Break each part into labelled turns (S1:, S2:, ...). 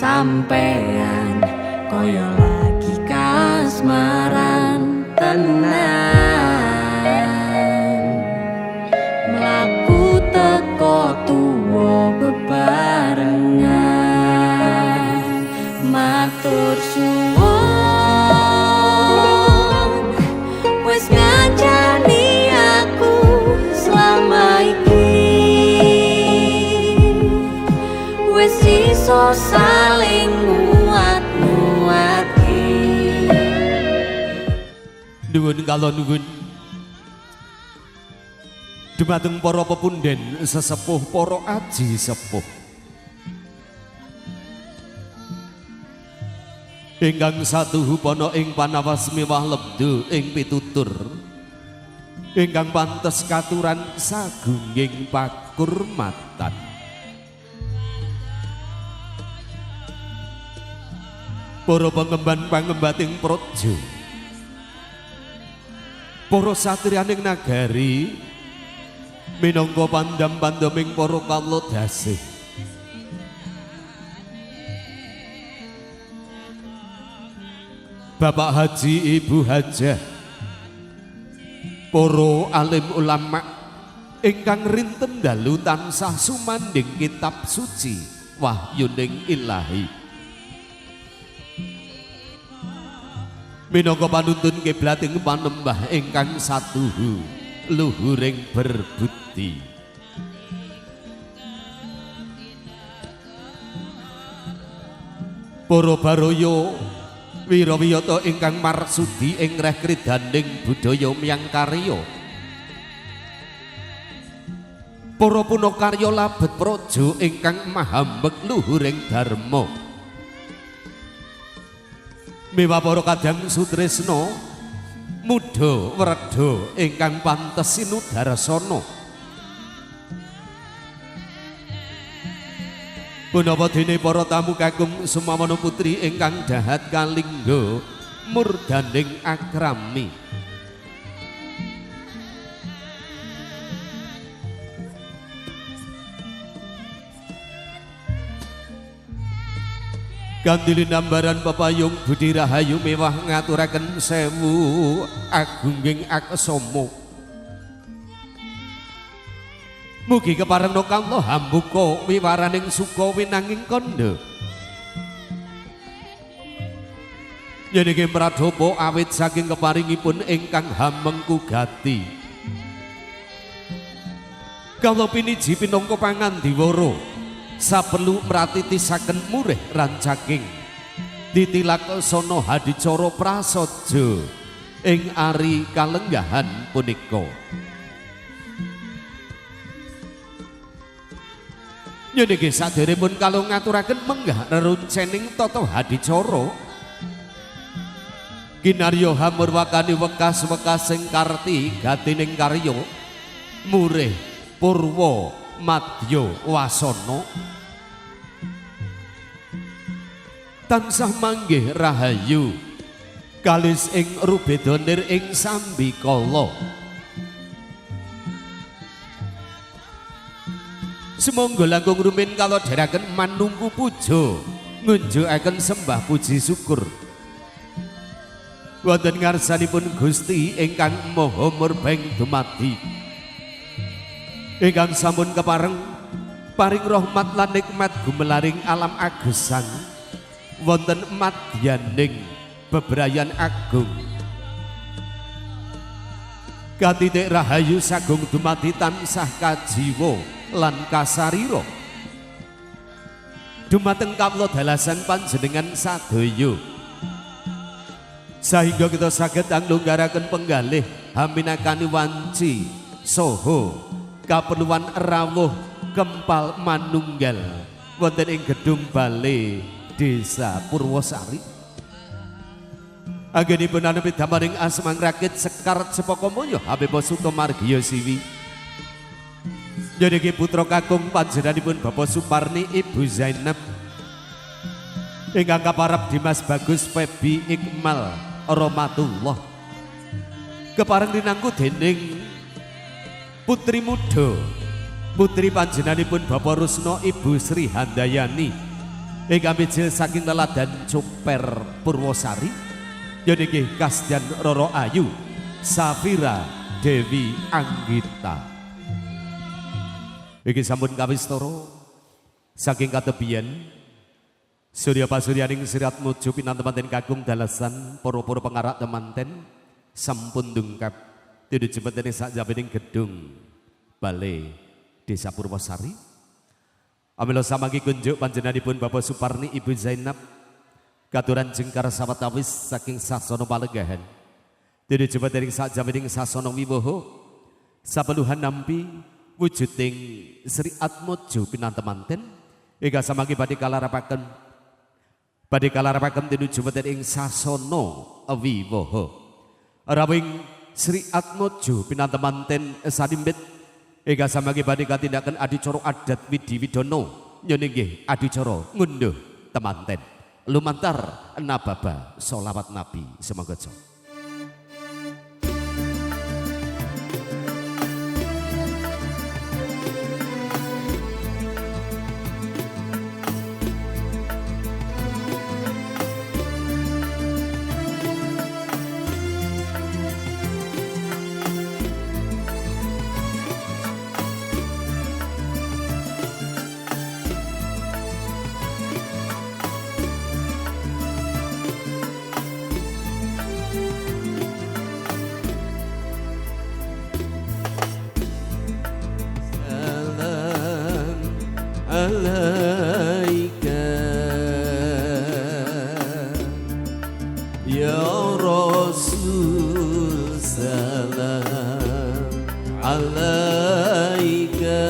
S1: sampean koyo lagi kasmaran tenan mlaku teko tuwa bebarengan matur suwun wis ngancani aku selama iki wis iso saling nguat-nguatke
S2: nuwun kala nuwun dumateng para pepunden sesepuh para aji sepuh ingkang satuhu pono ing panawas mewah lebdo ing pitutur ingkang pantes katuran sagunging pakurmatan para pengemban-pengembating praja para satriyaning nagari minangka pandam-pandaming para kalodasih Bapak Haji Ibu Hajah para alim ulama ingkang rinten dalu tansah sumanding kitab suci wahyuning ilahi minangka panuntun kiblating panembah ingkang satuhu luhuring berbudi para baraya wirawiyata ingkang marsudi ing reh kridaning budaya miyang karya para punakarya labet praja ingkang mahambek luhuring dharma miwah para kadang sutresna muda werda ingkang pantes sinudarsana punapa dene para tamu kakung sumamana putri ingkang dahat kalingga murdaning akrami kanthi nambaran pepayung budi rahayu mewah ngaturaken sewu agunging aksama mugi keparengna kawula hambuka wiwaraning suka winanging kandha yen iki pradapa awit saking keparingipun ingkang hamengku gati kawula piniji pinangka pangandiwara saperlu mratitisaken murih rancaking ditilakasana hadicara prasaja ing ari kalenggahan punika yen nggih saderepun kalau ngaturaken menggah reruncening tata hadicara kinarya hamurwakani wekas-wekas sing karti gatining karya murih purwa madya wasana tansah manggih rahayu kalis ing rubedanir ing sambikala semonggo langkung rumin kala dherekaken manungku puja ngunjukaken sembah puji syukur wonten ngarsanipun Gusti ingkang maha murbeng dumadi ingkang sampun kepareng paring rahmat lan nikmat gumelaring alam agesang wonten madyaning bebrayan agung katitik rahayu sagung dumadi tansah kajiwa lan kasarira dumateng kawula dalasan panjenengan sadaya sehingga kita saged anglunggaraken penggalih haminakani wanci saha kaperluan rawuh kempal manunggal wonten ing gedung bale Desa Purwosari anggenipun anepi damaring asmang rakit Sekar Cepokomoyo Habib Sutomargiyo Siwi niki putra kakung panjenenganipun Bapak Suparni Ibu Zainab ingkang kaparep Dimas Bagus Febi Ikmal Romatullah kepareng dinangku dening putri muda putri panjenenganipun Bapak Rusno Ibu Sri Handayani ingkang bijil saking Leladan Cuper Purwosari yaniki Kasdian Roro Ayu Safira Dewi Anggita. Iki sampun kawistara saking katebian Surya pasuryaning sirat muju pinantemanten kakung dalasan para-para pengarak temanten sampun ndungkap tidu jembetene sakjabaning gedung Balai Desa Purwosari. Amila samanggi kunjuk panjenenganipun Bapak Suparni Ibu Zainab katuran jengkar sawetawis saking sasana Palenggahan. Tidu jembetene sakjabaning sasana wiwaha sapeluhan nampi wujuding Sri Atmojo pinantemanten ingkang samanggi badhe kalarapaken tidu jembeten ing sasana wiwaha rawing Sri Atmojo pinantemanten sadimbit ingkang samanggi badhe katindakan adicara adat Widi Widono yen inggih adicara ngunduh temanten lumantar nababa sholawat Nabi semoga alaika ya Rasul salam alaika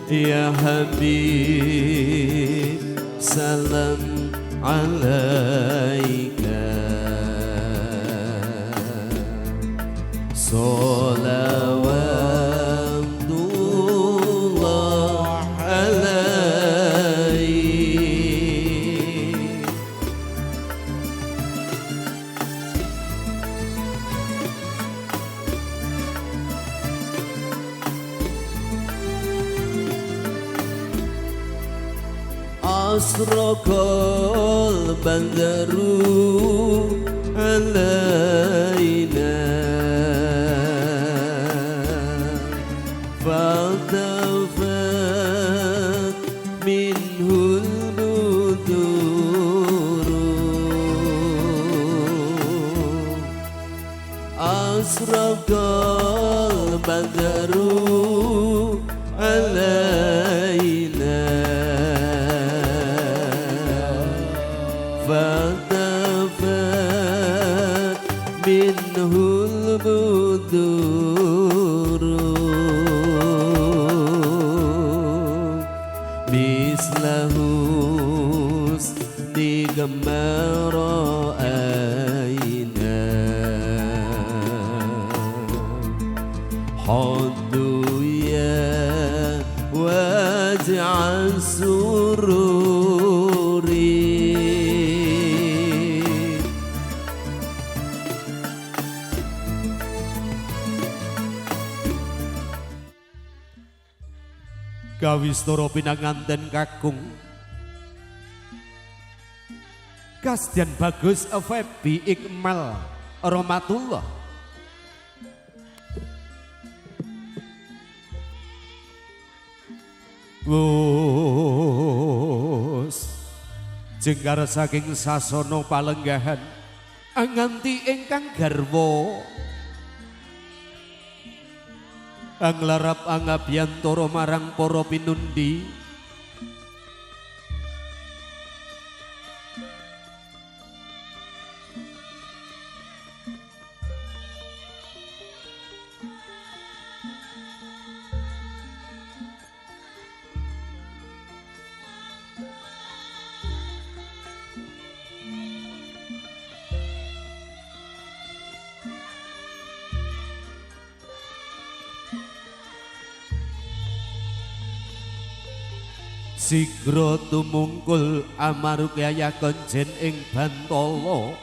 S2: ya Habib salam alaika Salawatullah alaih. Asraqal bandaru alaina faltafat minhul buduru asraqal badaru alaina faltafat minhul buduru mislahus digemara aina haddu ya waj'al sururi. Kawistara pinanganten kakung Kasdian Bagus Febi Ikmal Rahmatullah wus jengkar saking sasana Palenggahan nganti ingkang garwa anglarap angabiyantara marang para pinundi sigra tumungkul amarukyaya konjen ing Bantala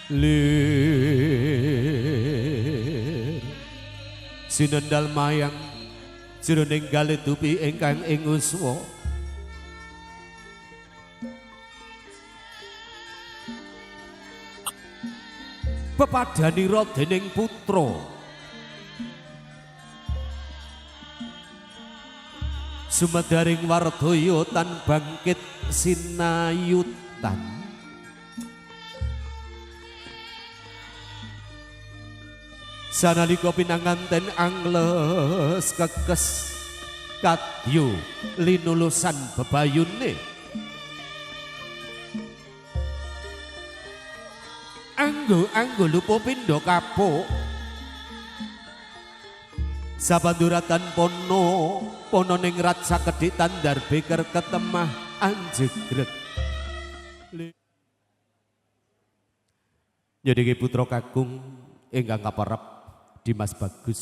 S2: lir sinendal mayang jroning kalih dupi ingkang ing uswa pepadanira dening putra sumadaring wardaya tan bangkit sinayutan sanalika pinanganten angles kekes kadya linulusan bebayune anggo lupa pindha kapuk sabanduratan pono ning rat sakedhik tandar beker ketemah anjegreg nyedhiki putra kakung ingkang kaparep Dimas Bagus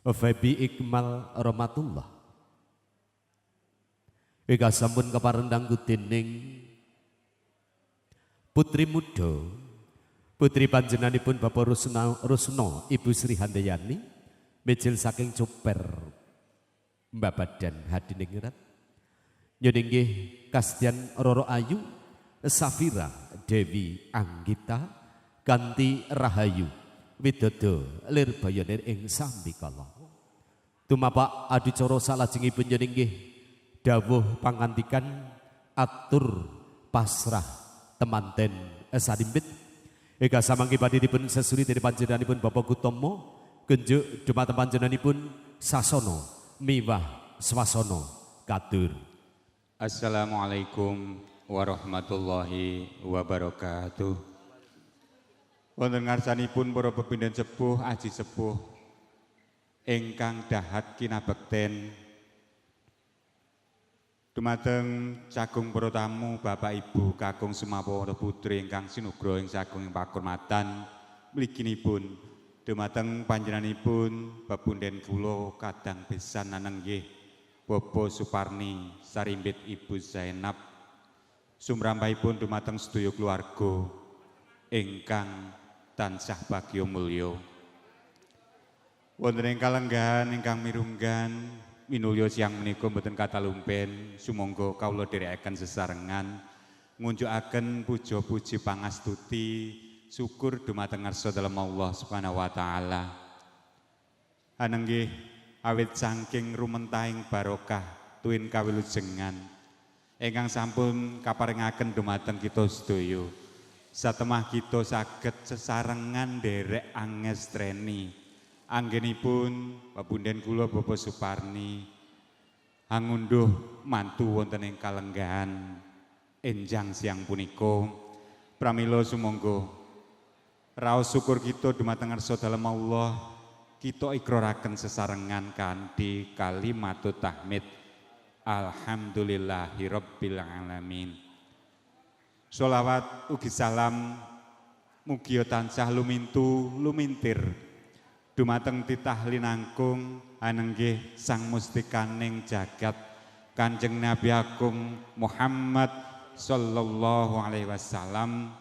S2: Febi Ikmal Rahmatullah ingkang sampun kaparendang dening putri muda putri panjenenganipun Bapak Rusno Ibu Sri Handayani mejil saking Cuper Mbak Badan Hadiningrat nyuninggih kasdian Roro Ayu Safira Dewi Anggita kanthi rahayu widodo lir bayanir ing sambikala tumapak adicara salajengipun nyuninggih dawuh pangandikan atur pasrah temanten sadimbit eka samangke badhe dipun sesuri dari panjenenganipun Bapak Gutomo genjuk dumateng panjenenganipun sasana miwah swasana katur.
S3: Assalamualaikum warahmatullahi wabarakatuh. Wonten ngarsanipun para pepindhan sepuh aji sepuh ingkang dahat kinabekten dumateng cagung para tamu Bapak Ibu kakung sumapara putri ingkang sinugra ing sagung ing pakurmatan mliginipun dumateng panjenenganipun pepunden kula kadang pisan nanenggih Bobo Suparni sarimbit Ibu Zainab sumrampahipun dumateng sedaya keluarga ingkang tansah bagya mulya wonten ing kalenggahan ingkang mirunggan minulya siang menika mboten katalumpen sumangga kawula dherekaken sesarengan ngunjukaken puja-puji pangastuti syukur dumateng ngarsa dalem Allah Subhanahu wa taala. Anenggih awit saking rumentahing barokah tuwin kawilujengan ingkang sampun kaparingaken dumateng kita sedaya. Satemah kita saged sesarengan nderek angestreni anggenipun pepunden kula Bapak Suparni angunduh mantu wonten ing kalenggahan enjang siang punika pramila sumangga raos syukur kita dumateng ngarsa dalem Allah kita ikraraken sesarengan kanthi kalimatut tahmid alhamdulillahirabbil alamin. Sholawat ugi salam mugi tansah lumintir dumateng titah linangkung anenggih sang mustikaning jagat Kanjeng Nabi Agung Muhammad sallallahu alaihi wasallam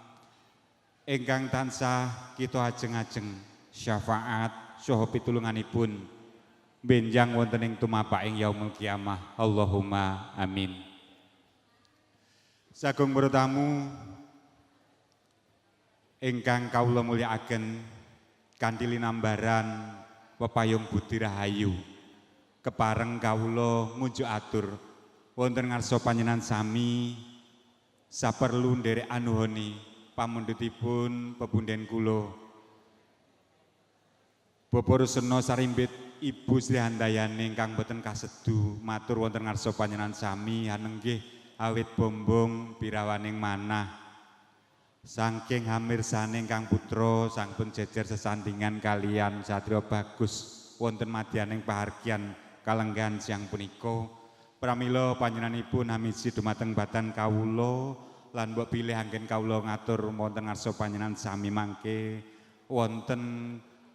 S3: ingkang tansah kita ajeng-ajeng syafaat saha pitulunganipun benjang wonten ing tumapaking yaumul kiamah Allahumma amin. Sagung para tamu ingkang kawula mulyakaken kanthi linambaran pepayung budi rahayu kepareng kawula ngunjuk atur wonten ngarsa panjenengan sami saperlu nderek anuhoni pamundhutipun pepunden kula Bapak Rusno sarimbit Ibu Sri Handayani ingkang boten kasedu matur wonten ngarsa panjenengan sami anenggih awit bombong pirawaning manah saking hamirsane ingkang putra sampun jejer sesandingan kalian Satrio Bagus wonten madyaning pahargyan kalenggahan siang punika pramila panjenenganipun hamiji dumateng badan kawula lan mbok pilih anggen kawula ngatur wonten ngarsa panjenengan sami mangke wonten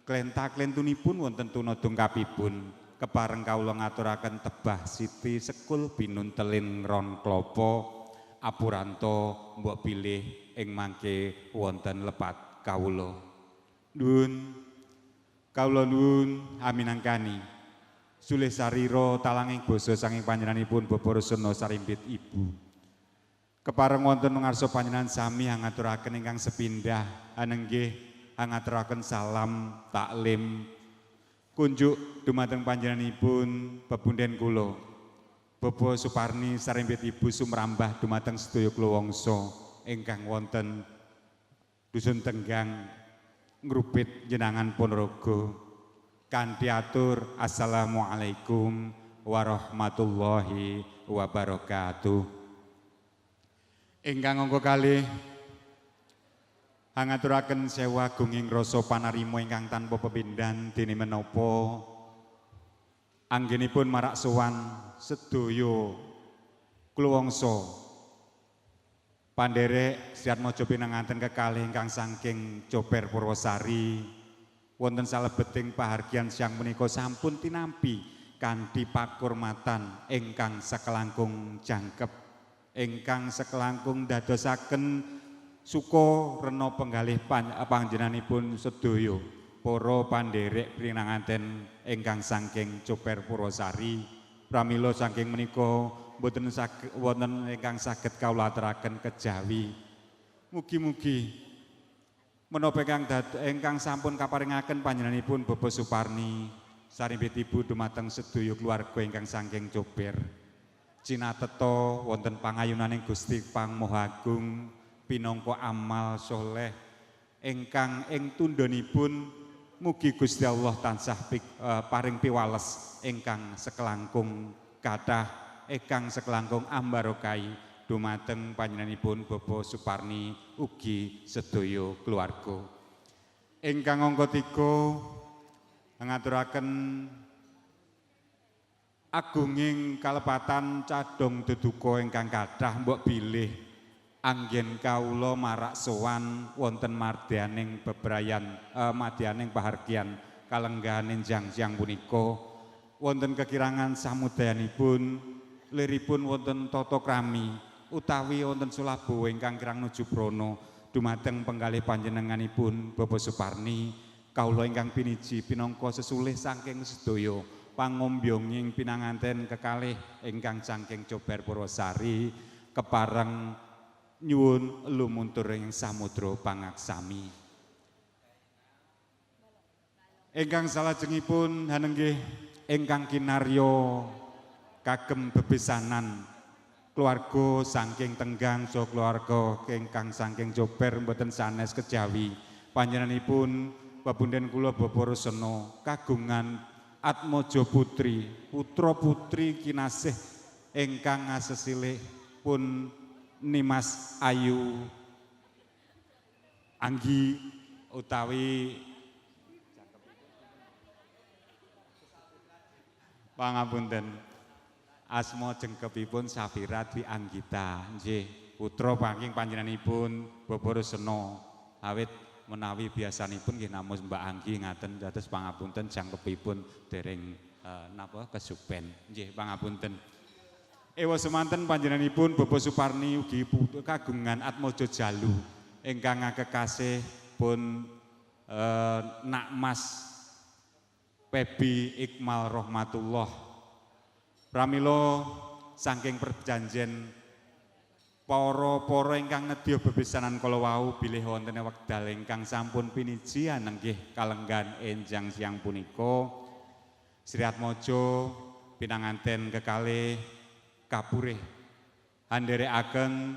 S3: klenta-klentunipun wonten tunadungkapipun kepareng kawula ngaturaken tebah siti sekul binun telin ron klopo apuranto mbok pilih ing mangke wonten lepat kawula. Nuwun kawula nuwun aminangkani sulih sarira talanging basa saking panjenenganipun Bapak Rusena Sarimbit Ibu. Kepareng wonten ngarsa panjenengan sami ngaturaken ingkang sepindah anenggih ngaturaken salam taklim kunjuk dumateng panjenenganipun pepunden kula Bapak Suparni Sarimbit Ibu sumrambah dumateng sedaya kula wangsa ingkang wonten dusun Tenggang ngrupit jenengan Ponorogo kanthi atur assalamualaikum warahmatullahi wabarakatuh. Ingkang angka kalih ngaturaken sewa gunging rasa panarima ingkang tanpa pepindhan dene menapa anggenipun marak sowan sedaya kula wangsa pandherek Sri Atmaja pinanganten kekalih ingkang saking Jober Purwosari wonten salebeting pahargyan siang menika sampun tinampi kanthi pakurmatan ingkang sakelangkung jangkep ingkang sakelangkung dadosaken suka rena penggalih panjenenganipun sedaya para pandherek pinanganten ingkang saking Jober Purwosari pramila saking menika boten wonten ingkang saged kawula aturaken kejawi mugi-mugi menapa ingkang sampun kaparingaken panjenenganipun Bapak Suparni Sarimbit Ibu dumateng sedaya keluarga ingkang saking Jober cinateta wonten pangayunaning Gusti Pang Maha Agung pinangka amal soleh ingkang ing tundhonipun mugi Gusti Allah tansah paring piwales ingkang sekelangkung kathah ingkang sekelangkung ambarokai dumateng panjenenganipun Bapak Suparni ugi sedaya keluarga. Ingkang angka 3 ngaturaken agunging kalepatan cadong deduka ingkang kathah mbok bilih anggen kawula marak sowan wonten madyaning bebrayan madyaning pahargyan kalenggahan enjang-enjang punika wonten kekirangan samudayanipun liripun wonten tata krami utawi wonten Sulabawa ingkang kirang nuju Brana dumateng penggalih panjenenganipun Bapak Suparni kawula ingkang piniji pinangka sesulih saking sedaya pangombyonging pinanganten kekalih ingkang saking Jober Purwosari kepareng nyuwun lumuntur ing samudra pangaksami. Ingkang salajengipun hanenggih ingkang kinarya kagem bebesanan keluarga saking Tenggang saha keluarga ingkang saking Jober mboten sanes kejawi panjenenganipun pepunden kula Bapak Rusena kagungan Atmaja Putri putra putri kinasih ingkang asesilih pun Nimas Ayu Anggi utawi pangapunten asma jengkepipun Safira Dwi Anggita nggih putra pangking panjenenganipun Bapak Rusena awit menawi biasanipun nggih namung Mbak Anggi ngaten dados pangapunten jangkepipun dereng napa kesupen nggih pangapunten ewa semanten panjenenganipun Bapak Suparni ugi kagungan Atmaja Jalu ingkang kekasih pun Nak Mas Pebi Ikmal Rahmatullah pramila saking perjanjian para ingkang nedya bebesanan kala wau bilih wonten wekdal ingkang sampun piniji anenggih kalenggan enjang siang punika Sri Atmaja pinanganten kekalih kapurih handherekaken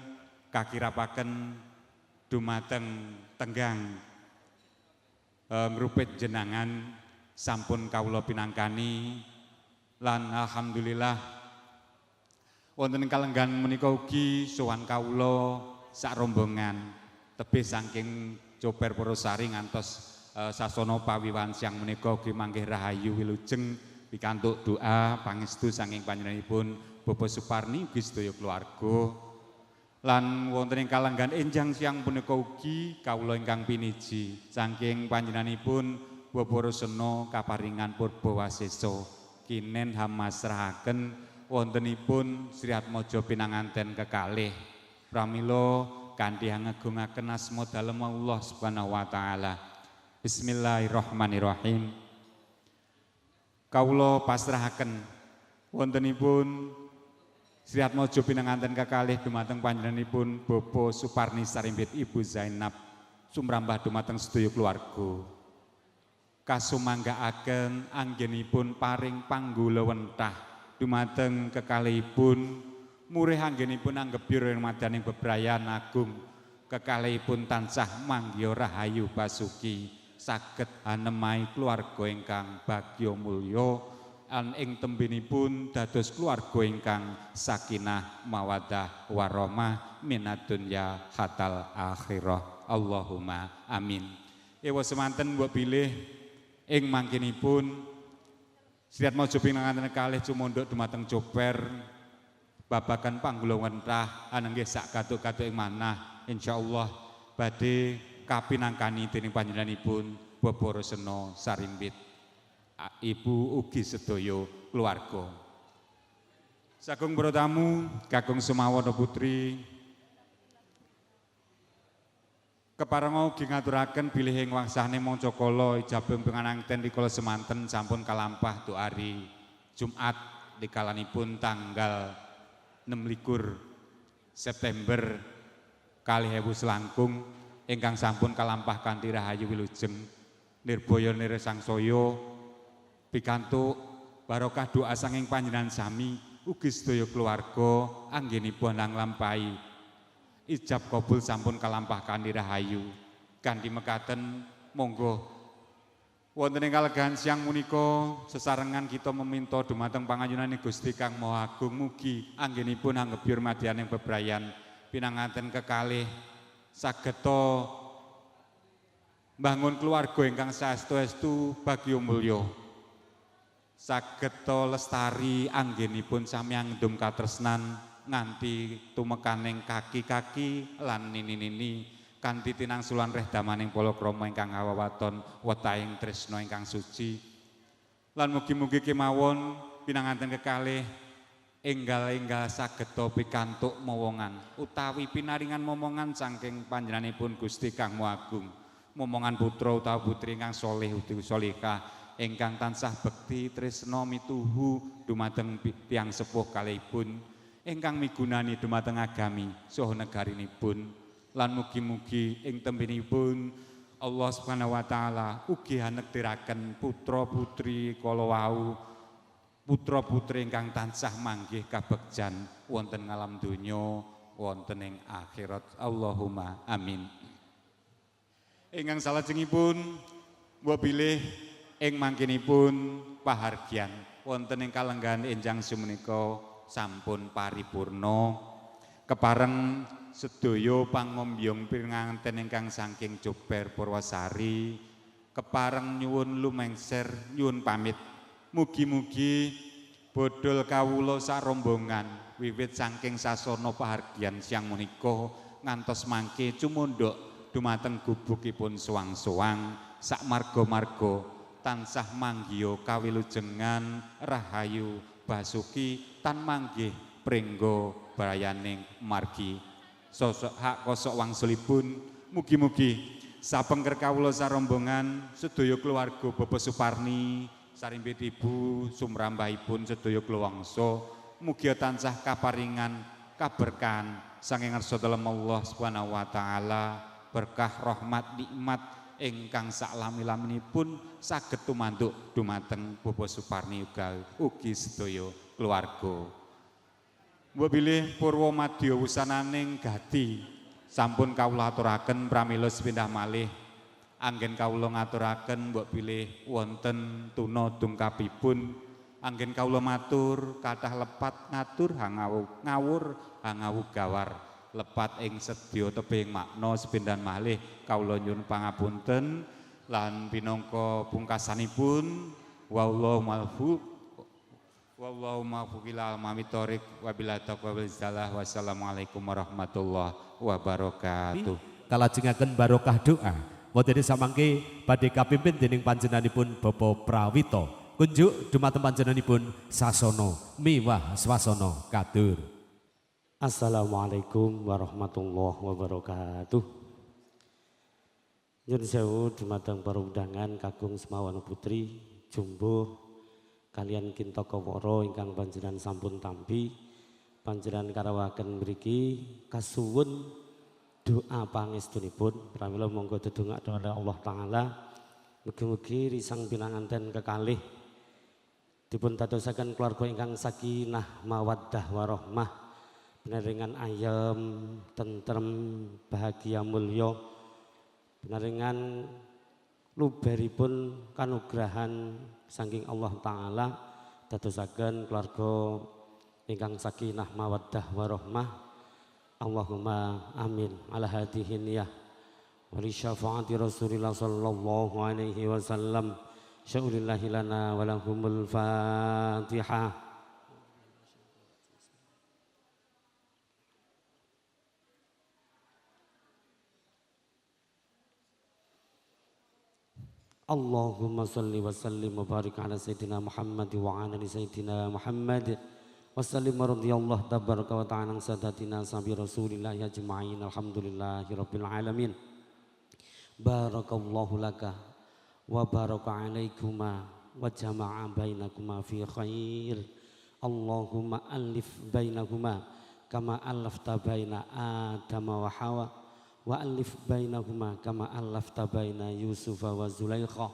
S3: kakirapaken dumateng Tenggang ngrupit jenengan sampun kawula pinangkani lan alhamdulillah wonten kalenggan menika ugi sowan kawula sak rombongan tebih saking Jober Purwosari ngantos sasana pawiwan siang menika ugi manggih rahayu wilujeng pikantuk doa pangestu saking panjenenganipun Bapak Suparni ugi sedaya keluarga lan wonten ing kalenggan enjang siang punika ugi kawula ingkang piniji saking panjenenganipun Bapak Rusena kaparingan purba wasesa kinen hamasrahaken wontenipun Sri Atmaja pinanganten kekalih pramila kanthi ngagungaken asma dalem Allah Subhanahu wa taala. Bismillahirrahmanirrahim. Kawula pasrahaken wontenipun Sri Atmaja pinanganten kekalih dumateng panjenenganipun Bapak Suparni Sarimbit Ibu Zainab sumrambah dumateng sedaya keluarga. Kasumanggaaken anggenipun paring panggula wentah dumateng kekalihipun murih anggenipun anggebir madaning bebrayan agung kekalihipun tansah manggya rahayu basuki saged anemai keluarga ingkang bagya mulya an ing tembinipun dados keluarga ingkang sakinah mawaddah warahmah minad dunya hatal akhirah. Allahumma amin. Ewa semanten mbok bilih ing mangkinipun Sri Atmaja pinanganten kalih cumondhok dumateng Joper babagan panggula wentah anenggih sak katuk-katuk ing manah insyaallah badhe kapinangkani dening panjenenganipun Bapak Rosena Sarimbit Ibu ugi sedaya keluarga. Sagung para tamu kakung Sumawana Putri keparenga ugi ngaturaken bilih ing wangsane maca kala ijabah pinganten rikala semanten sampun kalampah doari Jumat dikalanipun tanggal 26 September 2000 selangkung ingkang sampun kalampah kanthi rahayu wilujeng nirbaya nirsangsaya pikantuk barokah doa sanging panjenengan sami ugi sedaya keluarga anggenipun langlampahi ijab kabul sampun kalampah kanthi rahayu kanthi mekaten monggo wonten ing kalegahan siang punika sesarengan kita meminta dumateng pangayunaning Gusti Kang Maha Agung mugi anggenipun anggebyur madyaning bebrayan pinanganten kekalih sageta mbangun keluarga ingkang saestu-estu bagya mulya sageta lestari anggenipun sami angdum katresnan nganti tumekaning kaki-kaki lan nini-nini kanthi tinangsulan reh damaning palakrama ingkang awawaton wetahing tresna ingkang suci lan mugi-mugi kemawon pinanganten kekalih enggal-enggal sageta pikantuk momongan utawi pinaringan momongan saking panjenenganipun Gusti Kang Maha Agung momongan putra utawi putri ingkang saleh utawi salehah ingkang tansah bekti tresna mituhu dumateng tiyang sepuh kalihipun ingkang migunani dumateng agami saha negarinipun lan mugi-mugi ing tembinipun Allah Subhanahu wa taala ugi hanektiraken putra-putri kala wau putra-putri ingkang tansah manggih kabegjan wonten ngalam donya wonten ing akhirat. Allahumma amin. Ingkang salajengipun mbok bilih ing mangkinipun pahargyan wonten ing kalenggahan enjang sumenika sampun paripurna kepareng sedaya pangombyong pinganten ingkang saking Jober Purwasari kepareng nyuwun lumengser nyuwun pamit. Mugi-mugi bodhol kawula sarombongan wiwit saking sasana pahargyan siang menika ngantos mangke cumondhok dumateng gubukipun suwang-suwang sak marga-marga tansah manggya kawilujengan rahayu basuki tan manggih pringga bayaning margi sosok hak kosok wangsulipun mugi-mugi sapengker kawula sarombongan sedaya keluarga Bapak Suparni Sarimbit Ibu sumrambahipun sedaya kluwangsa mugi tansah kaparingan kaberkahan saking ngarsa dalem Allah Subhanahu wa taala berkah rahmat nikmat ingkang saklami-laminipun saged tumantuk dumateng Bapak Suparni ugi sedaya keluarga. Mbok bilih purwa madya wusananing gati sampun kawula aturaken pramila sepindah malih anggen kawula ngaturaken mbok pilih wonten tuna dungkapipun anggen kawula matur kathah lepat ngatur ngawur hangawu gawar lepat ing sedya tebing makna sepindhan malih kawula nyuwun pangapunten lan pinangka pungkasanipun wallahu maufiqil mamitorik wabillahi taufiq wal hidayah wassalamualaikum warahmatullahi wabarakatuh.
S2: Kalajengaken barokah doa wonten samangke badhe kapimpin dening panjenenganipun Bapak Prawito kunjuk dumateng panjenenganipun sasana miwah swasana kadur.
S4: Assalamualaikum warahmatullahi wabarakatuh. Nyun sewu dumateng para undangan kakung Semawana Putri jumbuh kalian Kintaka Wara ingkang panjenengan sampun tampi panjenengan karawaken mriki kasuwun doa pangestunipun pramila monggo dedongak dhateng Allah taala mugi-mugi risang pinanganten kekalih dipun dadosaken keluarga ingkang sakinah mawaddah warahmah benaringan ayem tentrem bahagia mulya benaringan luberipun kanugrahan saking Allah taala dadosaken keluarga ingkang sakinah mawaddah warahmah Allahumma amin ala hadhihi niyah wa li syafaati Rasulillah sallallahu alaihi wasallam syaulillahi lana wa lahumul Fatihah. Allahumma salli wa sallim wa barik ala sayyidina Muhammad wa ala ali sayyidina Muhammad wa sallim radhiyallahu tabaraka wa ta'ala sadatina sabi Rasulillah ajma'in alhamdulillahi rabbil alamin. Barakallahu laka wa baraka alaikuma wa jama'a bainakuma fi khair. Allahumma alif bainakuma kama alafta baina Adam wa Hawa wa alif bainahuma kama alafta baina Yusuf wa Zulaikha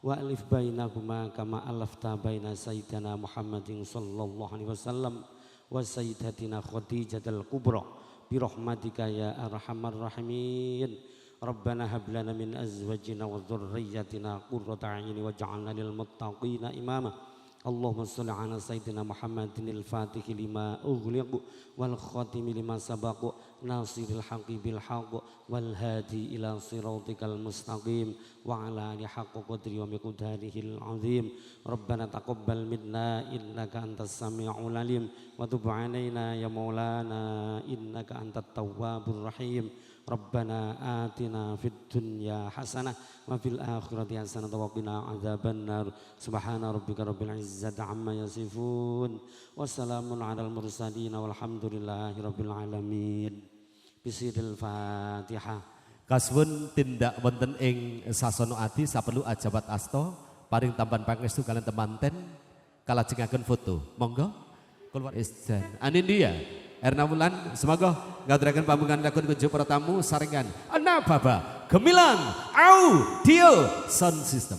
S4: wa alif bainahuma kama alafta baina sayyidina Muhammadin sallallahu alaihi wasallam wa sayyidatina Khadijatul Kubra bi rahmatika ya arhamar rahimin. Rabbana hab lana min azwajina wa dhurriyyatina qurrata a'yun waj'alna lil muttaqina imama. Allahumma shalli ala sayyidina Muhammadin al-Fatih lima ughliq wal khatimi lima sabaq nasiril haqqi bil haqq wal hadi ila siratikal mustaqim wa ala ali haqqi qadri wa miqdarihil azim. Rabbana taqabbal minna innaka antas samiul alim wa tub alaina ya maulana innaka antat tawwabur rahim. Rabbana atina fid dunya hasanah wa fil akhirati hasanah wa qina adzabannar. Subhana rabbika rabbil izzati amma yasifun wa salamun alal mursalin walhamdulillahi rabbil alamin. Bisidil Fatihah.
S2: Kasuwun tindak wonten ing sasana ati saperlu ajabat asta paring tampan pangestu kalian temanten kalajengaken foto. Monggo keluar izin. Anindia Erna Wulan semoga ngaturaken pambungan lakon kunjuk para tamu saringan Ana Baba Gemilang Audio Sound System.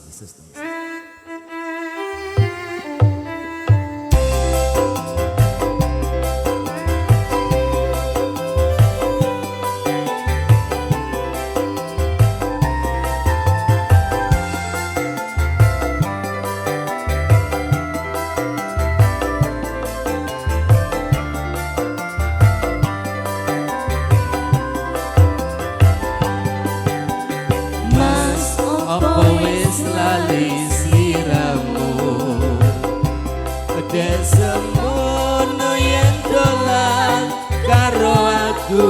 S5: Semono yang dolan karo aku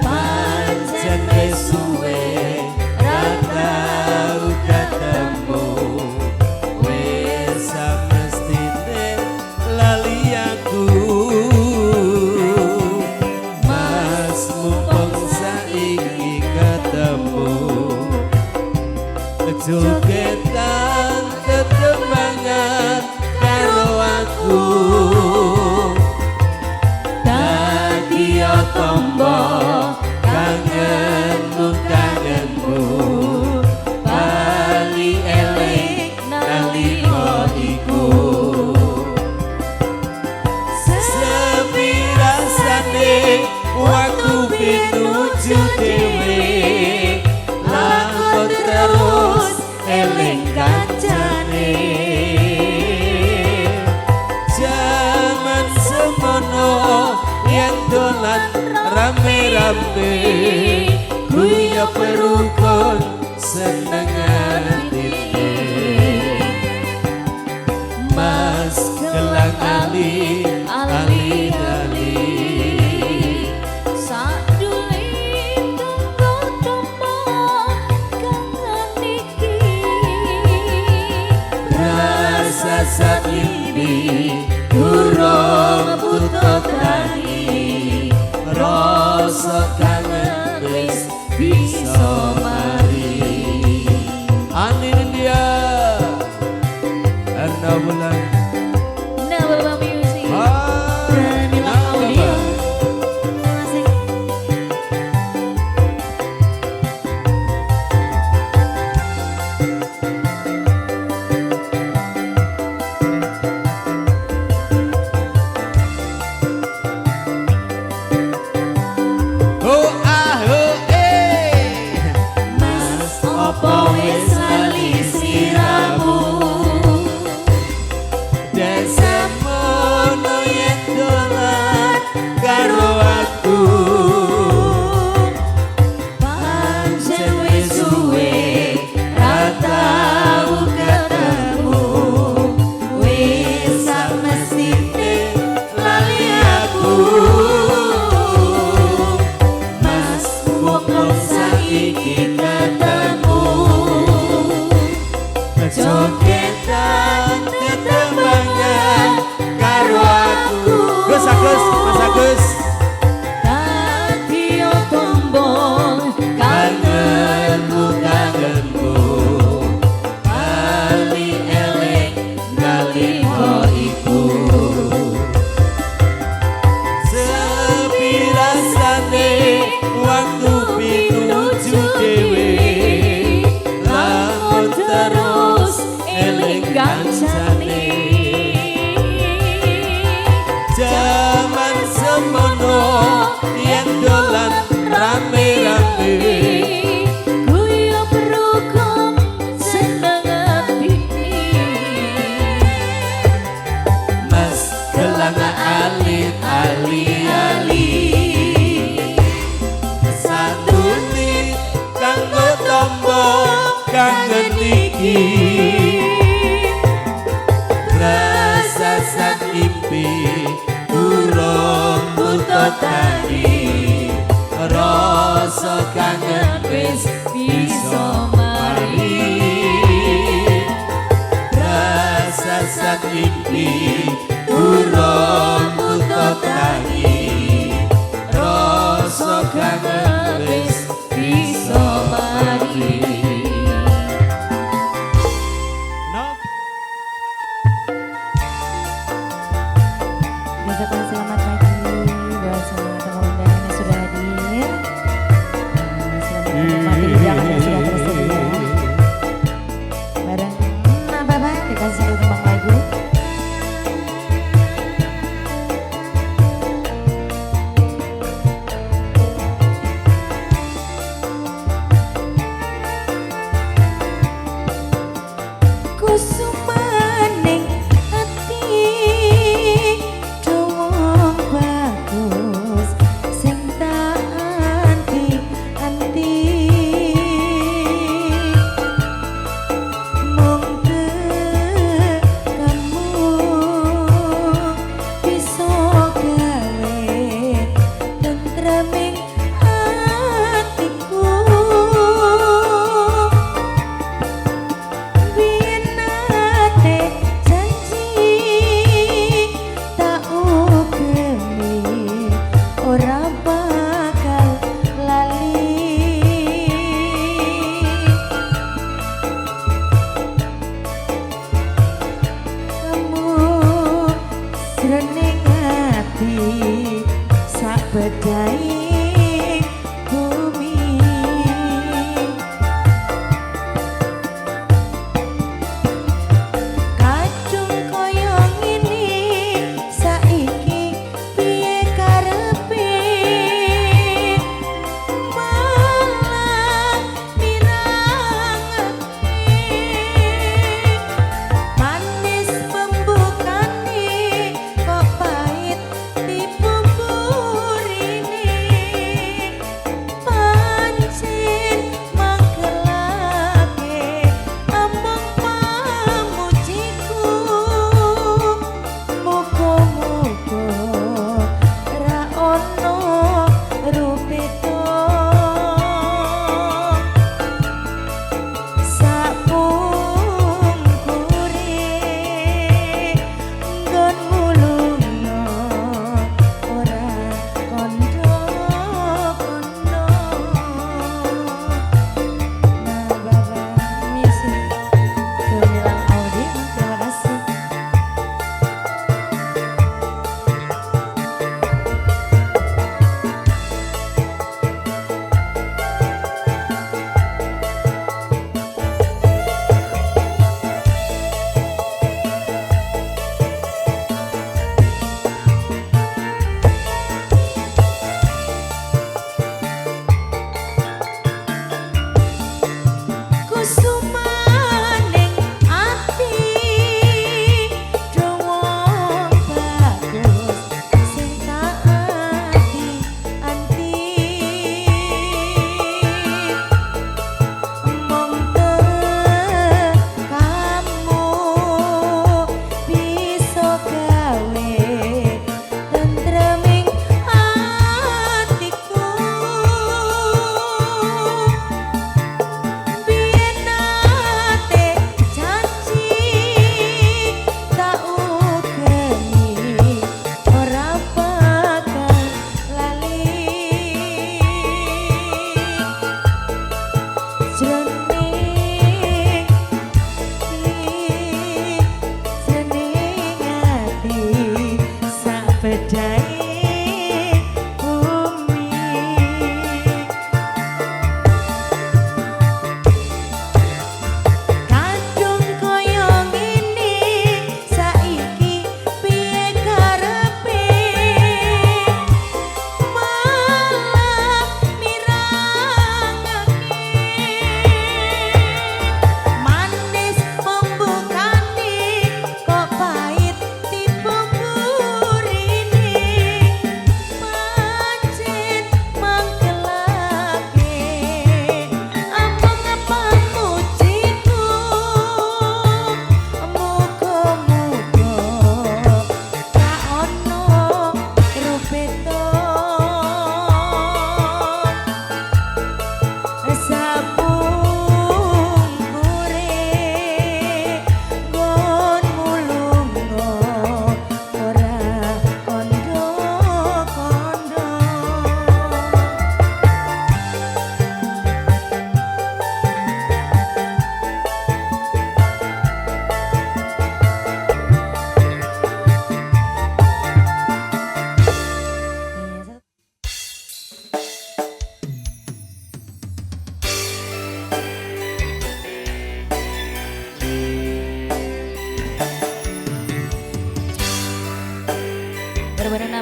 S5: pancen wis suwe ra tau ketemu wis samestine lali aku mas mumpung saiki ketemu jogetan ketemangan karo aku dadi tombo kangenmu bali elek nalika iku sepi rasane waktu pinuju dhewe lakon terus eling kancane jaman semono yang dolan rame-rame guya perukun senengan dite mas gelang ali saat ini durung
S1: wis bisa mari.
S5: Anin dia Anda bulan
S1: Nababa Music
S5: Ah,
S1: Danila
S5: Nababa.
S1: Audio. Masih
S5: Oh ah oh eh
S1: Mas opo wis lali siramu.
S5: Desa mono yen dolan karo aku
S1: Pancen wis suwe ra tau ketemu. Wis samestine lali aku. Mas wong saiki ketemu.
S5: Jogetan tetembangan karo aku Gus Agus, Mas Agus
S1: Dadi tombong kangenmu kangenmu. Ali elek nalika iku.
S5: Sepi rasane waktu pinuju dewe
S1: Lamun terus eling kancane.
S5: Zaman semono yen dolan rame-rame
S1: Guyub rukun seneng atine.
S5: Mas gelang alit ali-ali Santuni kanggo tombo kangen iki Rasa sak impi urung buta tani Rasa kangen wis bisa mari Rasa sak impi urung buta tani Rasa kangen wis bisa mari
S1: Ucapkan selamat pagi buat semua tamu undangan yang sudah hadir. Selamat menikmati hidangan yang sudah tersedia. Bareng Nababa dikasih kembang lagu.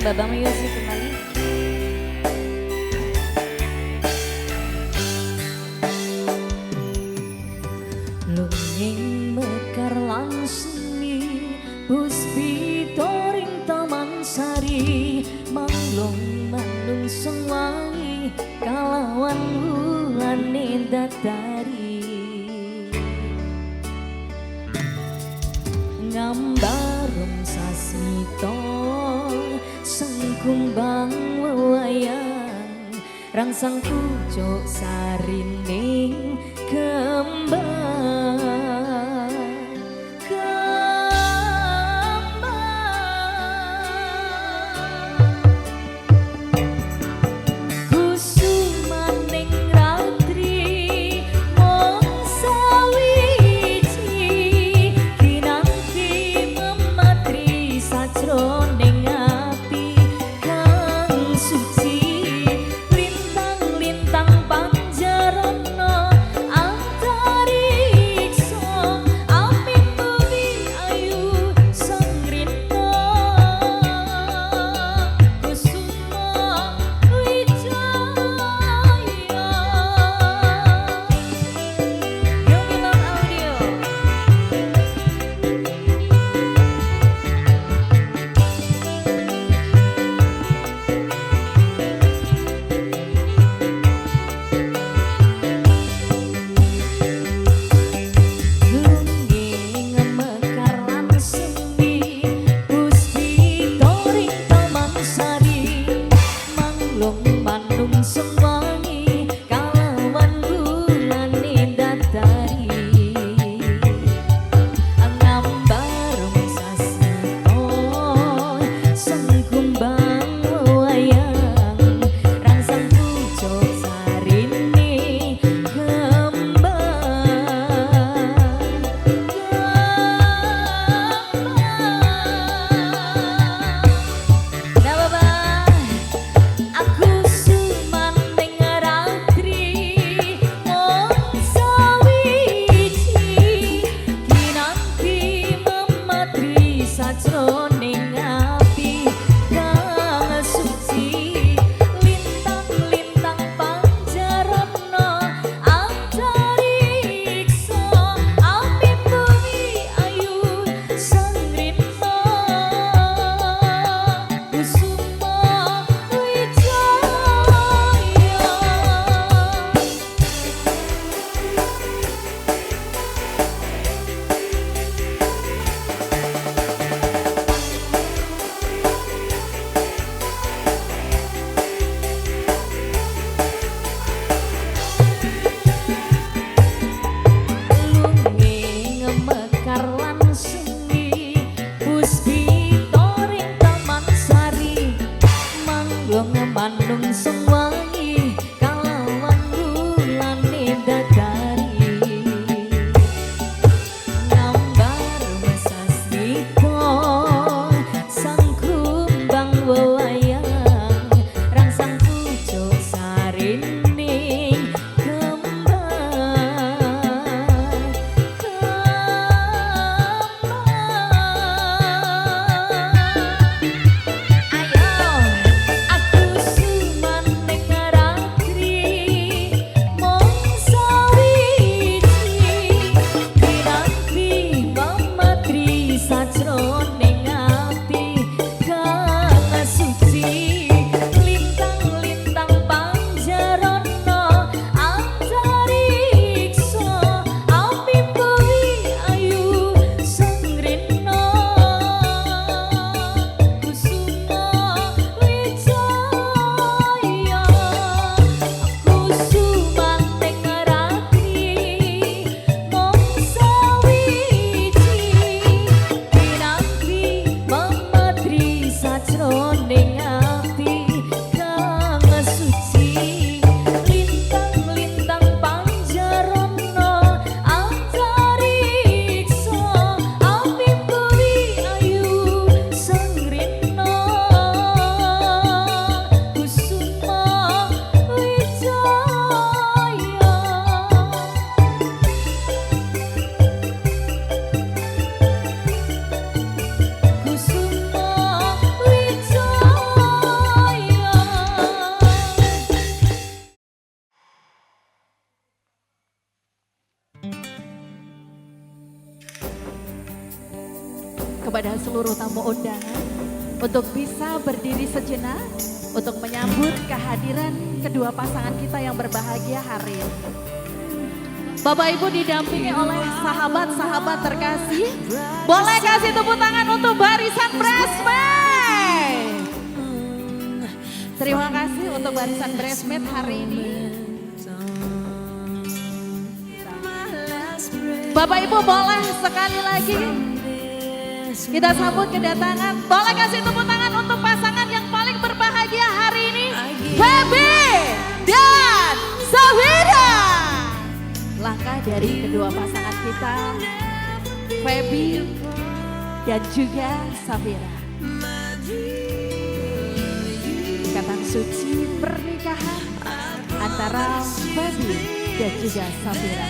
S1: Babang Yosi kembali. Lunging mekar lan seni puspita ring taman sari manglung manung sewangi kalawan wulane datari ngambarung sasmito sengkumbang wewayang rangsang pucuk sarining kembang kusumaning ratri mong sawiji kinanti mematri sajroning ati kang suci lintang-lintang panjang kepada seluruh tamu undangan untuk bisa berdiri sejenak untuk menyambut kehadiran kedua pasangan kita yang berbahagia hari ini. Bapak Ibu didampingi oleh sahabat-sahabat terkasih. Boleh kasih tepuk tangan untuk barisan bridesmaid. Terima kasih untuk barisan bridesmaid hari ini. Bapak Ibu boleh sekali lagi kita sambut kedatangan. Boleh kasih tepuk tangan untuk pasangan yang paling berbahagia hari ini, Feby dan Safira. Langkah dari kedua pasangan kita, Feby dan juga Safira. Ikatan suci pernikahan antara Feby dan juga Safira.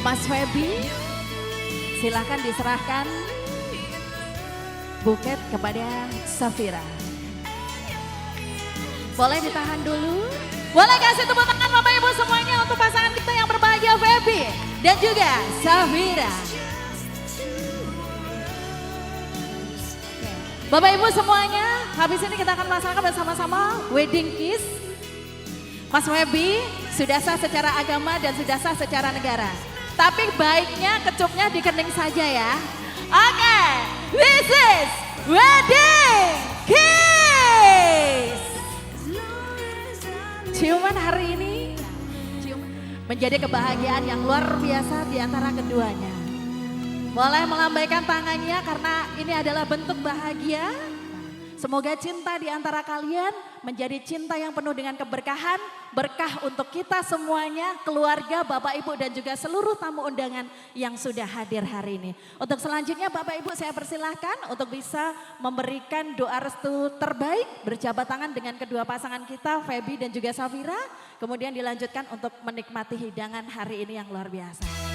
S1: Mas Feby, silakan diserahkan buket kepada Safira. Boleh ditahan dulu. Boleh kasih tepuk tangan Bapak Ibu semuanya untuk pasangan kita yang berbahagia, Feby dan juga Safira. Bapak Ibu semuanya, habis ini kita akan melaksanakan bersama-sama wedding kiss. Mas Feby sudah sah secara agama dan sudah sah secara negara. Tapi baiknya kecupnya di kening saja ya. Oke, this is wedding kiss. Ciuman hari ini menjadi kebahagiaan yang luar biasa di antara keduanya. Boleh melambaikan tangannya karena ini adalah bentuk bahagia. Semoga cinta di antara kalian menjadi cinta yang penuh dengan keberkahan, berkah untuk kita semuanya, keluarga, Bapak Ibu dan juga seluruh tamu undangan yang sudah hadir hari ini. Untuk selanjutnya Bapak Ibu saya persilahkan untuk bisa memberikan doa restu terbaik, berjabat tangan dengan kedua pasangan kita, Feby dan juga Safira. Kemudian dilanjutkan untuk menikmati hidangan hari ini yang luar biasa.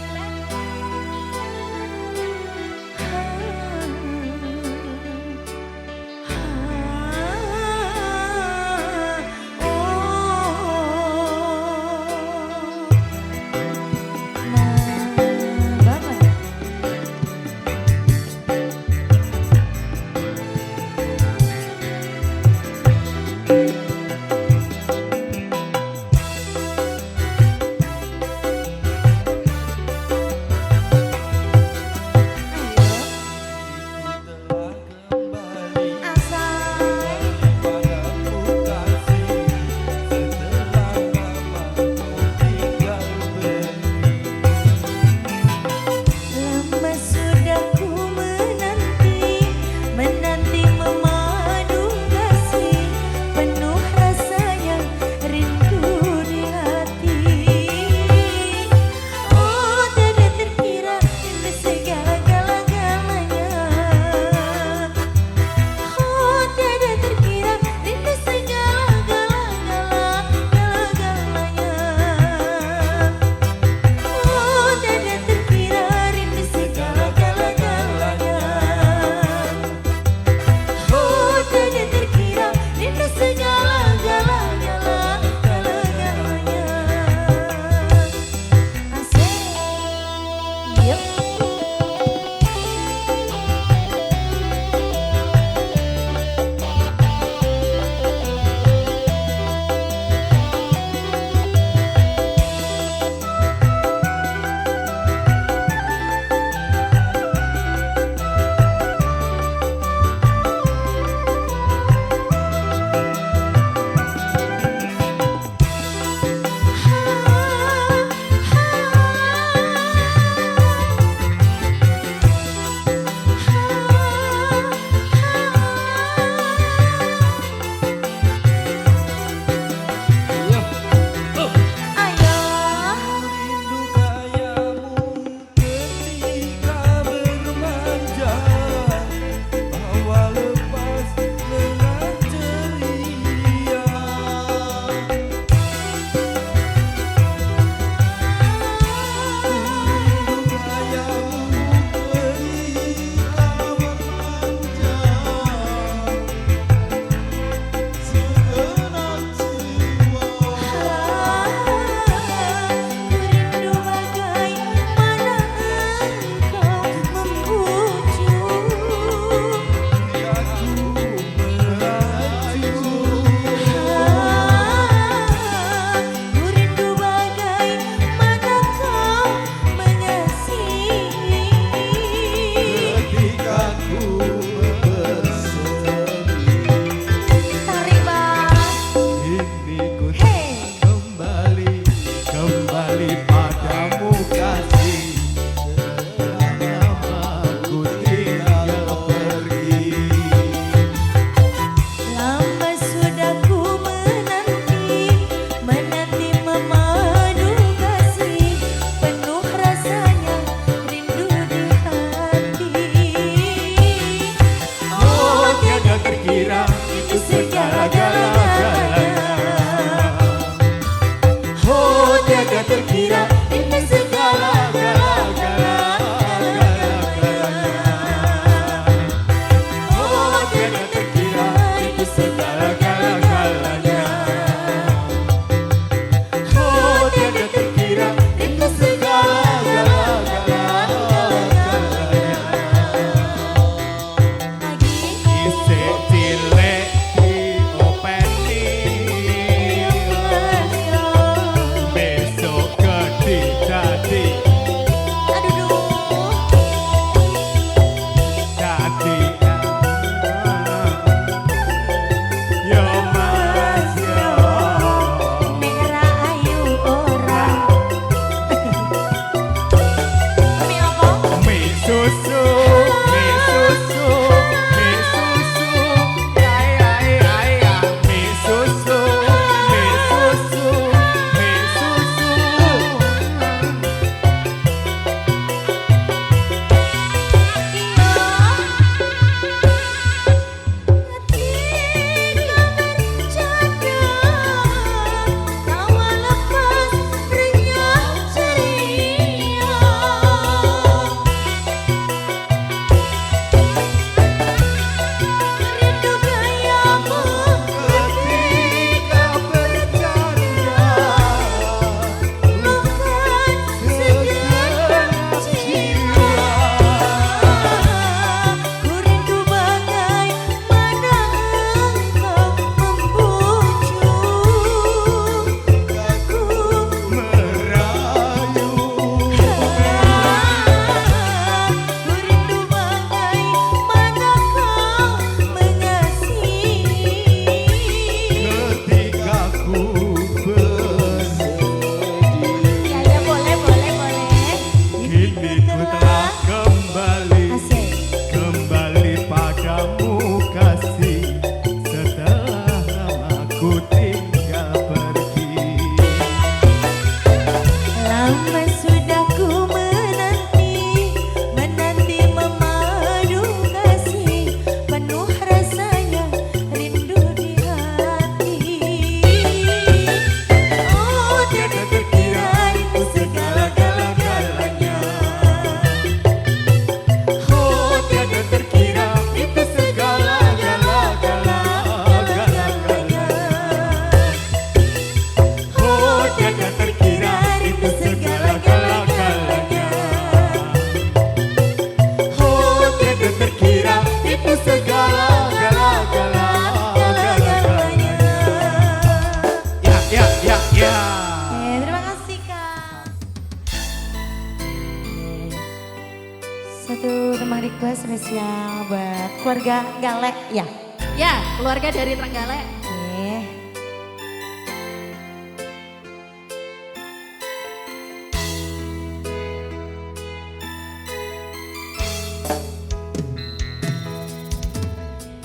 S6: spesial buat keluarga Galek ya.
S1: Ya, keluarga dari Trenggalek.
S6: Oke.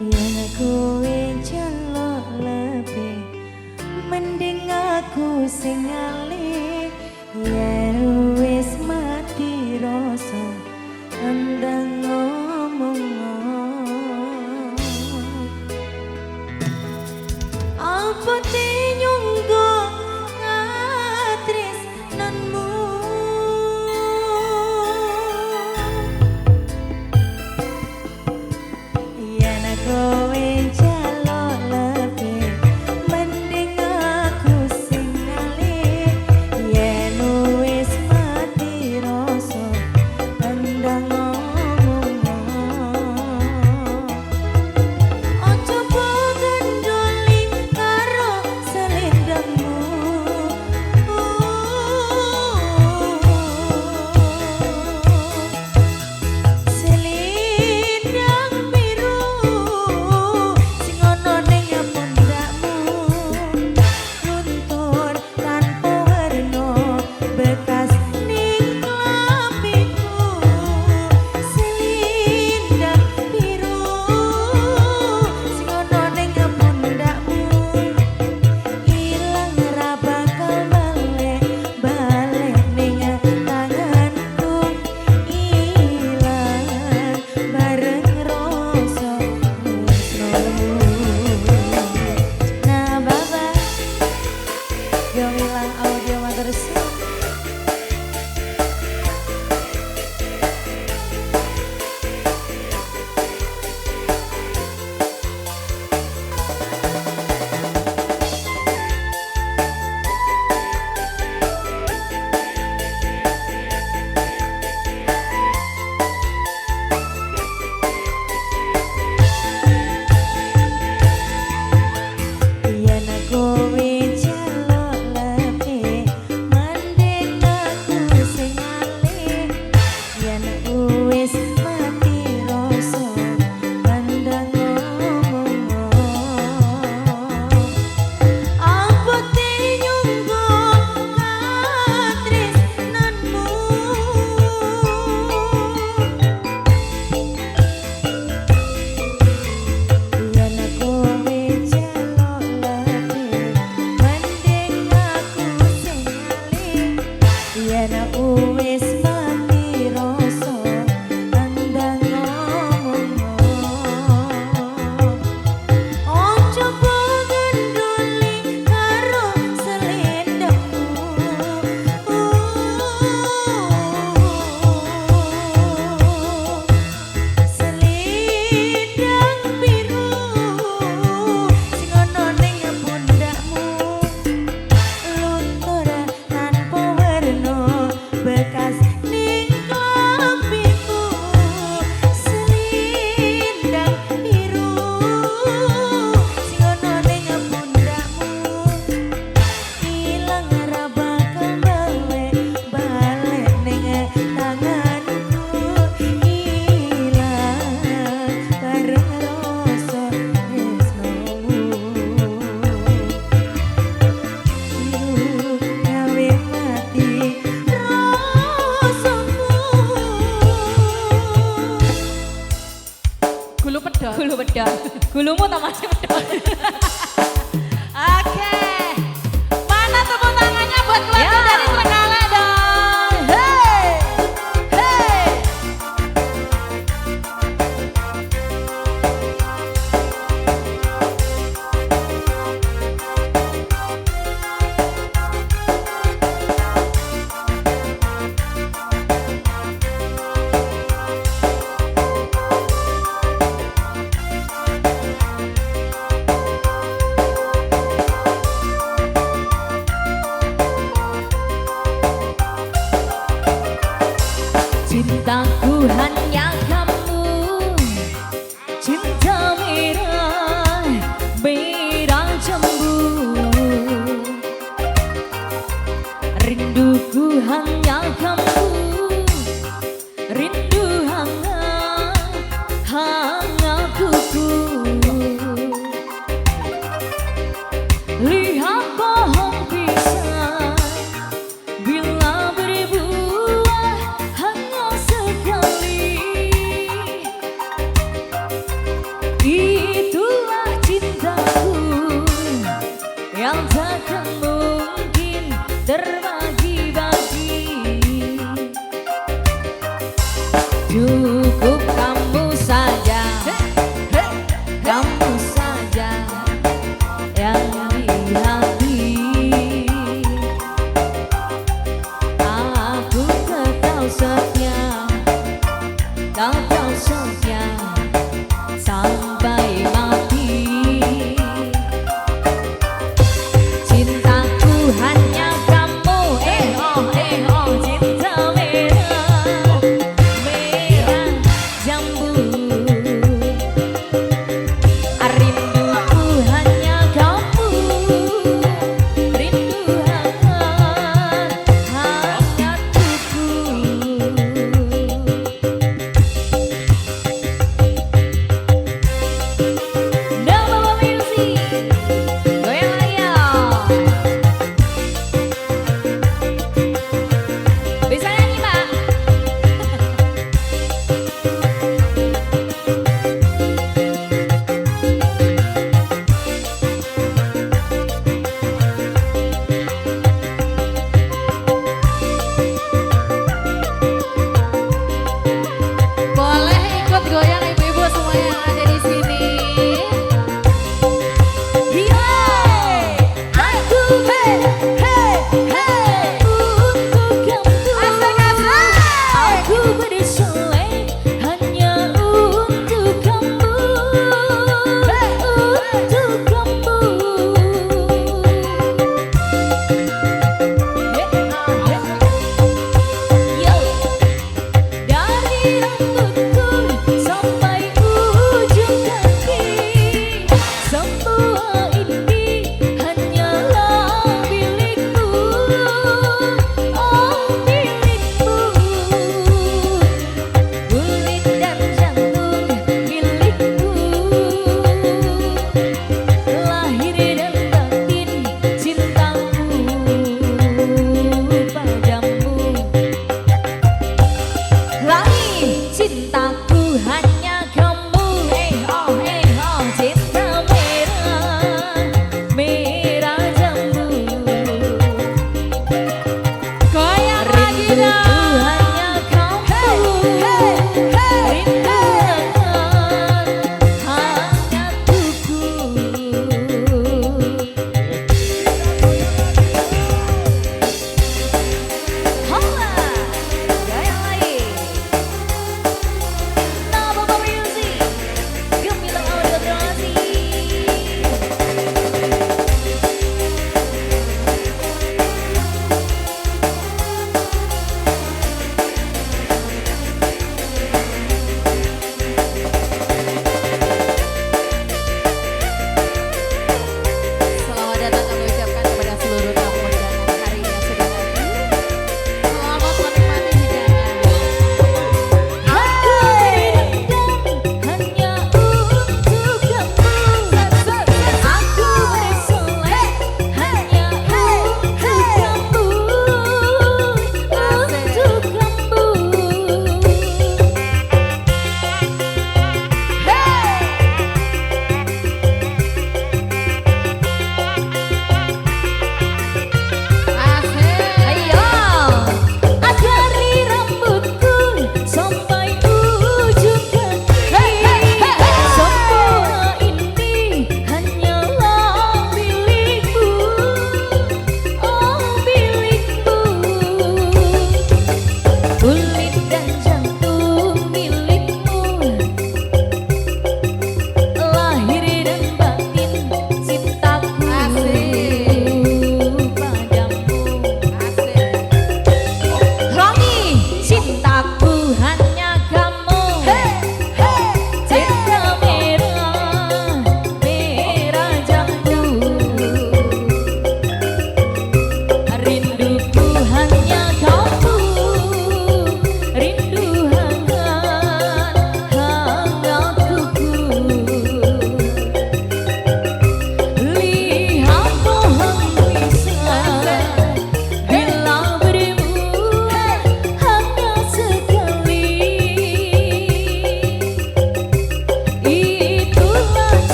S6: Yang kowe celok lebih, mending aku sing ngalih. Yen wis mati rasa andang ngomong. Apa te nyunggo ngatresnanmu? Yen kowe celok lebih, mending aku sing ngalih. Yen wis mati rasa andang ngomong. Ojo gendoli karo
S5: Lihat pohon pisang bila berbuah hanya sekali. Itulah cintaku yang takkan mungkin terbagi-bagi. Cukup kamu saja, kamu saja yang di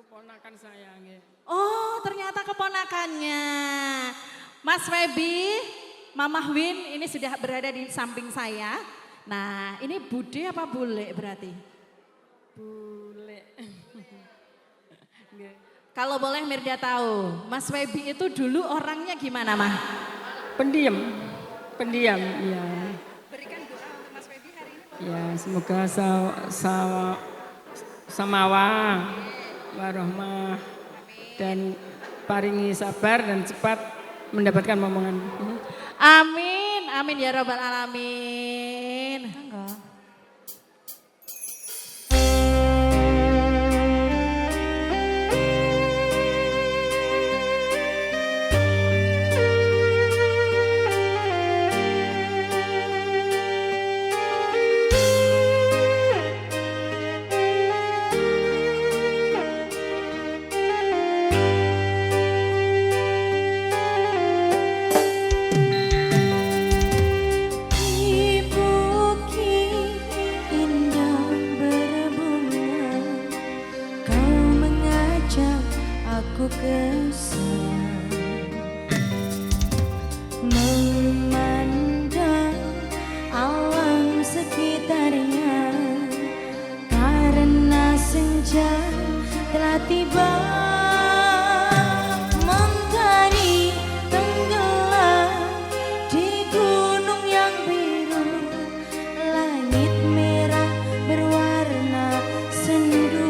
S7: Keponakan saya nggih.
S1: Oh, ternyata keponakannya. Mas Febi, Mamah Win ini sudah berada di samping saya. Nah, ini Bude apa Bule berarti?
S7: Bule. Nggih.
S1: Kalau boleh Mirda tahu, Mas Febi itu dulu orangnya gimana, Mah?
S7: Pendiam. Pendiam, ya.
S1: Berikan doa untuk Mas Febi hari ini.
S7: Ya, semoga samawa warohmah dan paringi sabar dan cepat mendapatkan momongan.
S1: Amin, amin ya robbal alamin.
S6: Enggak. Aku kesal memandang alam sekitarnya karena senja telah tiba mentari tenggelam di gunung yang biru langit merah berwarna sendu.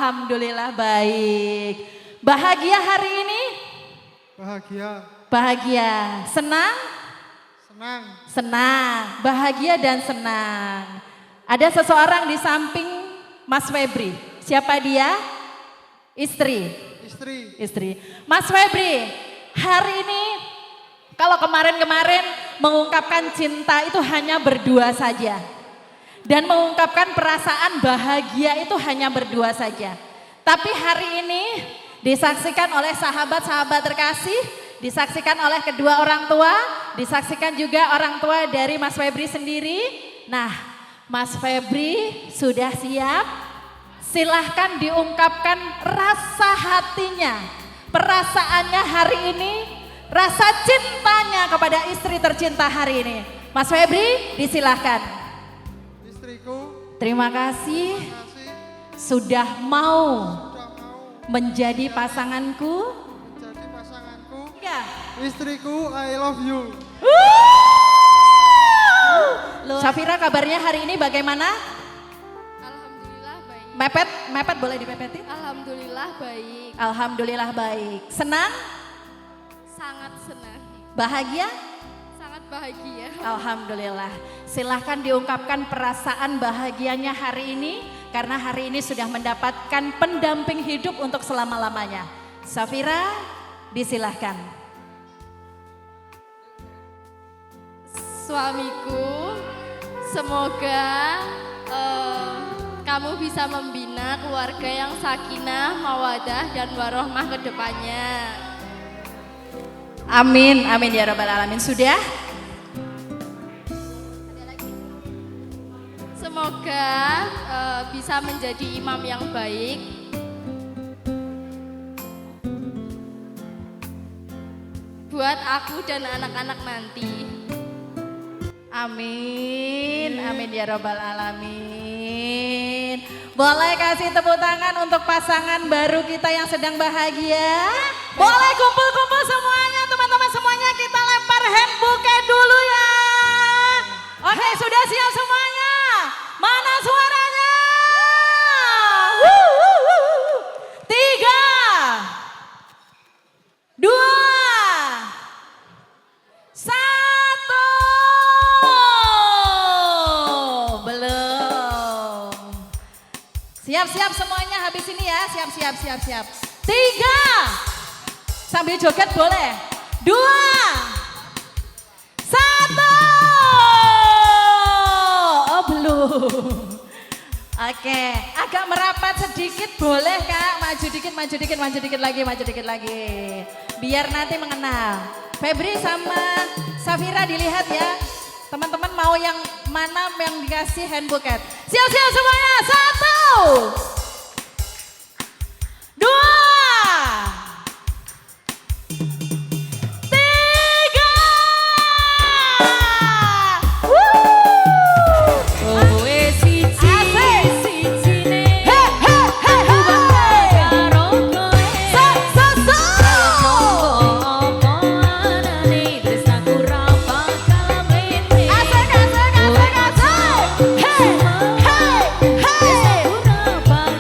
S1: Alhamdulillah baik. Bahagia hari ini?
S8: Bahagia,
S1: Bahagia. Senang?
S8: senang,
S1: Senang. Bahagia dan senang. Ada seseorang di samping Mas Febri. Siapa dia? Istri.
S8: istri,
S1: Mas Febri, hari ini kalau kemarin-kemarin mengungkapkan cinta itu hanya berdua saja. Dan mengungkapkan perasaan bahagia itu hanya berdua saja. Tapi hari ini disaksikan oleh sahabat-sahabat terkasih, disaksikan oleh kedua orang tua, disaksikan juga orang tua dari Mas Febri sendiri. Nah, Mas Febri sudah siap? Silahkan diungkapkan rasa hatinya, perasaannya hari ini, rasa cintanya kepada istri tercinta hari ini. Mas Febri, disilahkan.
S8: istriku,
S1: Terima kasih
S8: kasih
S1: sudah mau
S8: sudah mau
S1: menjadi pasanganku.
S8: menjadi pasanganku.
S1: Ya.
S8: Istriku, I love you.
S1: Safira, kabarnya hari ini bagaimana?
S9: Alhamdulillah baik.
S1: Mepet boleh dipepetin?
S9: Alhamdulillah baik.
S1: Alhamdulillah baik. Senang?
S9: Sangat senang.
S1: Bahagia?
S9: Sangat bahagia.
S1: Alhamdulillah. Silahkan diungkapkan perasaan bahagianya hari ini. Karena hari ini sudah mendapatkan pendamping hidup untuk selama-lamanya. Safira, disilahkan.
S9: Suamiku, semoga kamu bisa membina keluarga yang sakinah, mawadah, dan warohmah ke depannya.
S1: Amin, amin ya rabbal alamin. Sudah?
S9: Semoga bisa menjadi imam yang baik. Buat aku dan anak-anak nanti.
S1: Amin, amin ya rabbal alamin. Boleh kasih tepuk tangan untuk pasangan baru kita yang sedang bahagia. Boleh kumpul-kumpul semuanya, teman-teman semuanya, kita lempar hand bouquet dulu ya. Oke, sudah siap semuanya? Mana suaranya? 3, 2, 1. Belum. Siap-siap semuanya habis ini ya. Siap. 3. Sambil joget boleh. 2, 1. Oh belum. Oke, agak merapat sedikit boleh Kak. Maju dikit lagi. Biar nanti mengenal. Febri sama Safira dilihat ya. Teman-teman mau yang mana yang dikasih hand bouquet. Siap-siap semuanya. 1, 2, 3.
S5: Kowe siji sijine karo kowe apa anane tresnaku ra bakal mene
S1: Asik. Hey.
S5: tresnaku ra bakal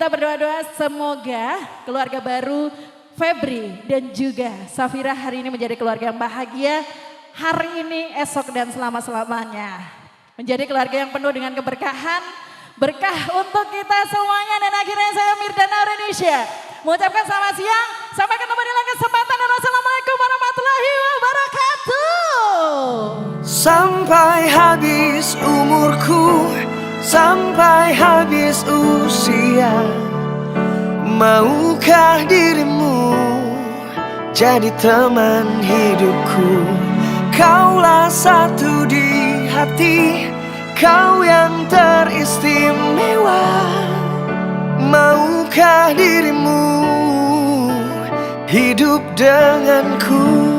S1: kita berdoa-doa semoga keluarga baru Febri dan juga Safira hari ini menjadi keluarga yang bahagia hari ini, esok dan selama-selamanya. Menjadi keluarga yang penuh dengan keberkahan, berkah untuk kita semuanya. Dan akhirnya saya Mirdana Indonesia mengucapkan selamat siang, sampai ketemu di lain kesempatan dan wassalamualaikum warahmatullahi wabarakatuh.
S10: Sampai habis umurku, sampai habis usia, maukah dirimu jadi teman hidupku? Kaulah satu di hati, kau yang teristimewa. Maukah dirimu hidup denganku?